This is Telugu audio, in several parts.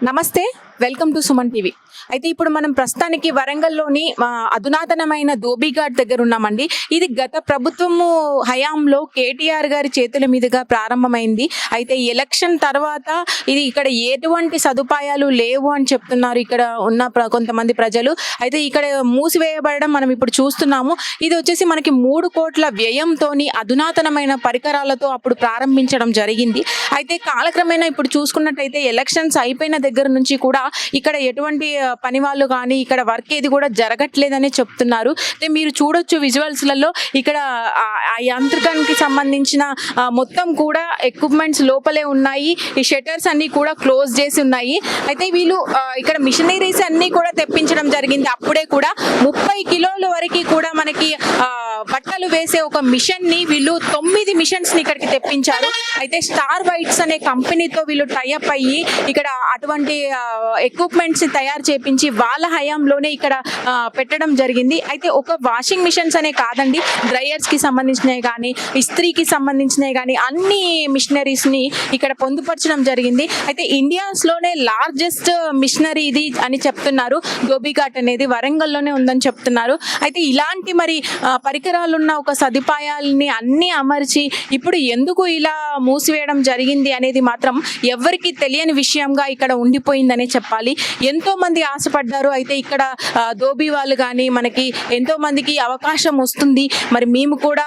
నమస్తే, వెల్కమ్ టు సుమన్ టీవీ. అయితే ఇప్పుడు మనం ప్రస్తుతానికి వరంగల్లోని అధునాతనమైన ధోబీఘాట్ దగ్గర ఉన్నామండి. ఇది గత ప్రభుత్వము హయాంలో కేటీఆర్ గారి చేతుల మీదుగా ప్రారంభమైంది. అయితే ఎలక్షన్ తర్వాత ఇది ఇక్కడ ఎటువంటి సదుపాయాలు లేవు అని చెప్తున్నారు ఇక్కడ ఉన్న కొంతమంది ప్రజలు. అయితే ఇక్కడ మూసివేయబడడం మనం ఇప్పుడు చూస్తున్నాము. ఇది వచ్చేసి మనకి 3 కోట్ల వ్యయంతోని అధునాతనమైన పరికరాలతో అప్పుడు ప్రారంభించడం జరిగింది. అయితే కాలక్రమేణా ఇప్పుడు చూసుకున్నట్టయితే ఎలక్షన్స్ అయిపోయిన దగ్గర నుంచి కూడా ఇక్కడ ఎటువంటి పని వాళ్ళు కానీ ఇక్కడ వర్క్ ఏది కూడా జరగట్లేదని చెప్తున్నారు. అయితే మీరు చూడొచ్చు విజువల్స్లలో ఇక్కడ ఆ యంత్రికానికి సంబంధించిన మొత్తం కూడా ఎక్విప్మెంట్స్ లోపలే ఉన్నాయి. ఈ షట్టర్స్ అన్ని కూడా క్లోజ్ చేసి ఉన్నాయి. అయితే వీళ్ళు ఇక్కడ మిషనరీస్ అన్ని కూడా తెప్పించడం జరిగింది. అప్పుడే కూడా 30 కిలోల వరకు కూడా మనకి బట్టలు వేసే ఒక మిషన్ ని వీళ్ళు 9 మిషన్స్ ని ఇక్కడికి తెప్పించారు. అయితే స్టార్ వైట్స్ అనే కంపెనీతో వీళ్ళు టైఅప్ అయ్యి ఇక్కడ అటువంటి ఎక్విప్మెంట్స్ ని తయారు చేపించి వాళ్ళ హయాంలోనే ఇక్కడ పెట్టడం జరిగింది. అయితే ఒక వాషింగ్ మిషన్స్ అనే కాదండి, డ్రైయర్స్ కి సంబంధించినవి కానీ ఇస్త్రీకి సంబంధించినవి కానీ అన్ని మిషనరీస్ ని ఇక్కడ పొందుపరచడం జరిగింది. అయితే ఇండియాస్ లోనే లార్జెస్ట్ మిషనరీ ఇది అని చెప్తున్నారు. ధోబీఘాట్ అనేది వరంగల్లోనే ఉందని చెప్తున్నారు. అయితే ఇలాంటి మరి పరికరాలున్న ఒక సదుపాయాలని అన్ని అమర్చి ఇప్పుడు ఎందుకు ఇలా మూసివేయడం జరిగింది అనేది మాత్రం ఎవరికి తెలియని విషయంగా ఇక్కడ ఉండిపోయిందనే చెప్పాలి. ఎంతో మంది ఆశపడ్డారు. అయితే ఇక్కడ ధోబీ వాళ్ళు కానీ మనకి ఎంతో మందికి అవకాశం వస్తుంది, మరి మేము కూడా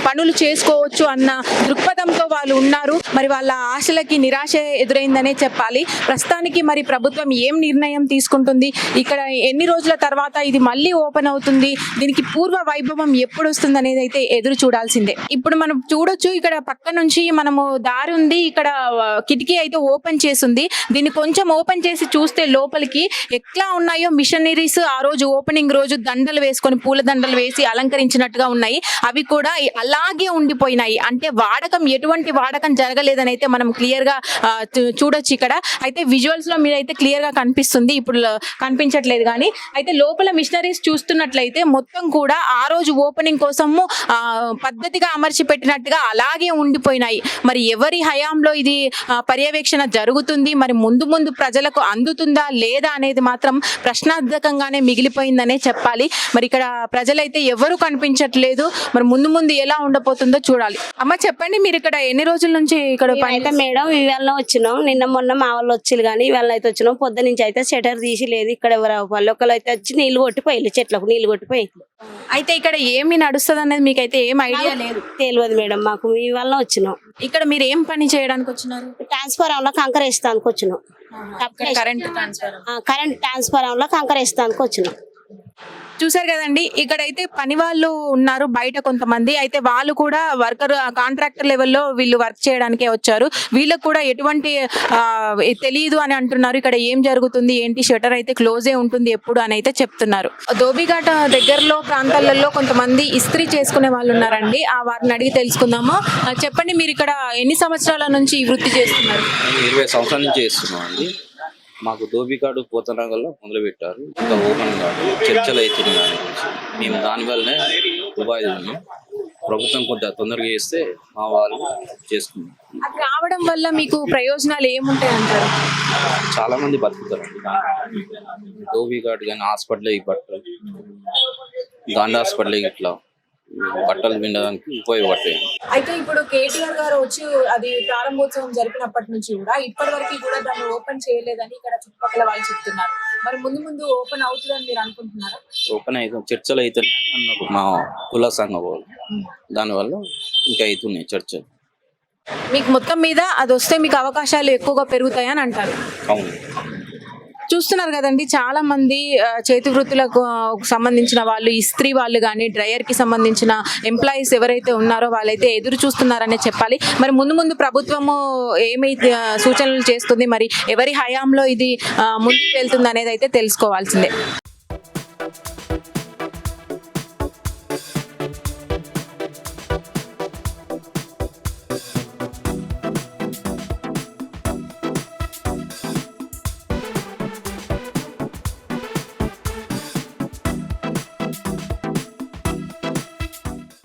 పనులు చేసుకోవచ్చు అన్న దృక్పథంతో వాళ్ళు ఉన్నారు. మరి వాళ్ళ ఆశలకి నిరాశ ఎదురైందనే చెప్పాలి. ప్రస్తుతానికి మరి ప్రభుత్వం ఏం నిర్ణయం తీసుకుంటుంది, ఇక్కడ ఎన్ని రోజుల తర్వాత ఇది మళ్ళీ ఓపెన్ అవుతుంది, దీనికి పూర్వ వైభవం ఎప్పుడు వస్తుంది అనేది అయితే ఎదురు చూడాల్సిందే. ఇప్పుడు మనం చూడొచ్చు ఇక్కడ పక్క నుంచి మనము దారి ఉంది, ఇక్కడ కిటికీ అయితే ఓపెన్ చేసింది. దీన్ని కొంచెం ఓపెన్ చేసి చూస్తే లోపలికి ఎట్లా ఉన్నాయో మిషనరీస్ ఆ రోజు ఓపెనింగ్ రోజు దండలు వేసుకొని పూల దండలు వేసి అలంకరించినట్టుగా ఉన్నాయి. అవి కూడా అలాగే ఉండిపోయినాయి. అంటే ఎటువంటి వాడకం జరగలేదని అయితే మనం క్లియర్ గా చూడొచ్చు ఇక్కడ. అయితే విజువల్స్ లో మీరైతే క్లియర్ గా కనిపిస్తుంది, ఇప్పుడు కనిపించట్లేదు కానీ. అయితే లోపల మిషనరీస్ చూస్తున్నట్లయితే మొత్తం కూడా ఆ రోజు ఓపెనింగ్ కోసము పద్ధతిగా అమర్చి పెట్టినట్టుగా అలాగే ఉండిపోయినాయి. మరి ఎవరి హయాంలో ఇది పర్యవేక్షణ జరుగుతుంది, మరి ముందు ముందు ప్రజలకు అందుతుందా లేదా అనేది మాత్రం ప్రశ్నార్థకంగానే మిగిలిపోయిందనే చెప్పాలి. మరి ఇక్కడ ప్రజలైతే ఎవరు కనిపించట్లేదు. మరి ముందు ముందు ఎలా ఉండబోతుందో చూడాలి. అమ్మ చెప్పండి, మీరు ఇక్కడ ఎన్ని రోజుల నుంచి ఇక్కడ అయితే మేడం ఇవాళ వచ్చినాం, నిన్న మొన్న మా వాళ్ళు వచ్చి కానీ ఇవాళ అయితే వచ్చినాం. పొద్దు నుంచి అయితే షటర్ తీసి లేదు, ఇక్కడ ఎవరు వాళ్ళు ఒకళ్ళు అయితే వచ్చి నీళ్లు కొట్టిపోయి చెట్లకు నీళ్లు కొట్టిపోయి. అయితే ఇక్కడ ఏమి నడుస్తుంది అనేది మీకైతే ఏం ఐడియా లేదు? తెలియదు మేడం, మాకు ఇవాళ వచ్చినాం. ఇక్కడ మీరు ఏం పని చేయడానికి వచ్చినారు? ట్రాన్స్ఫారం లో కంకర వేస్తానికి వచ్చినాం. కరెంట్ ట్రాన్స్ఫారం లో కంకర వేస్తానికి వచ్చినాం. చూసారు కదండి, ఇక్కడైతే పని వాళ్ళు ఉన్నారు బయట కొంతమంది. అయితే వాళ్ళు కూడా వర్కర్ కాంట్రాక్టర్ లెవెల్లో వీళ్ళు వర్క్ చేయడానికే వచ్చారు. వీళ్ళకు కూడా ఎటువంటి తెలియదు అని అంటున్నారు. ఇక్కడ ఏం జరుగుతుంది ఏంటి, షటర్ అయితే క్లోజే ఉంటుంది ఎప్పుడు అని అయితే చెప్తున్నారు. ధోబీఘాట్ దగ్గరలో ప్రాంతాలలో కొంతమంది ఇస్త్రీ చేసుకునే వాళ్ళు ఉన్నారండి, వారిని అడిగి తెలుసుకుందాము. చెప్పండి, మీరు ఇక్కడ ఎన్ని సంవత్సరాల నుంచి ఈ వృత్తి చేస్తున్నారు? 20 సంవత్సరాల నుంచి చేస్తున్నాం అండి. మాకు ధోబీఘాట్ పోతనగర్లో మొదలు పెట్టారు, ఇంకా ఓపెన్ కాదు, చర్చలు అవుతుంది. దాని గురించి మేము దానివల్లనే ఉపాధి ఉన్నాం. ప్రభుత్వం కొంత తొందరగా చేస్తే మా వాళ్ళు చేసుకున్నాం. అది రావడం వల్ల మీకు ప్రయోజనాలు ఏముంటాయి అంటారు? చాలా మంది బతుకుతారండి ధోబీఘాట్ కానీ. హాస్పిటల్ బట్టలు, గాంధీ హాస్పిటల్ ఇట్లా బట్టలు వినడానికి ఉపయోగపడతాయి. అయితే ఇప్పుడు కేటీఆర్ గారు వచ్చి అది ప్రారంభోత్సవం జరిపినప్పటి నుంచి కూడా ఇప్పటి వరకు కూడా దాన్ని ఓపెన్ చేయలేదని ఇక్కడ చుట్టుపక్కల వాళ్ళు చెప్తున్నారు. మరి ముందు ముందు ఓపెన్ అవుతుందని మీరు అనుకుంటున్నారా? ఓపెన్ అవుతుంది, చర్చలు అవుతున్నాయి అన్నారు మా కుల సంఘం వాళ్ళు. దానివల్ల ఇంకా అవుతున్నాయి చర్చలు. మీకు మొత్తం మీద అది వస్తే మీకు అవకాశాలు ఎక్కువగా పెరుగుతాయని అంటారు. అవును, చూస్తున్నారు కదండి, చాలా మంది చేతి వృత్తులకు సంబంధించిన వాళ్ళు, ఇస్త్రీ వాళ్ళు కానీ డ్రైయర్ కి సంబంధించిన ఎంప్లాయీస్ ఎవరైతే ఉన్నారో వాళ్ళైతే ఎదురు చూస్తున్నారనే చెప్పాలి. మరి ముందు ముందు ప్రభుత్వము ఏమి సూచనలు చేస్తుంది, మరి ఎవరి హయాంలో ఇది ముందుకు వెళ్తుంది అనేది అయితే తెలుసుకోవాల్సిందే.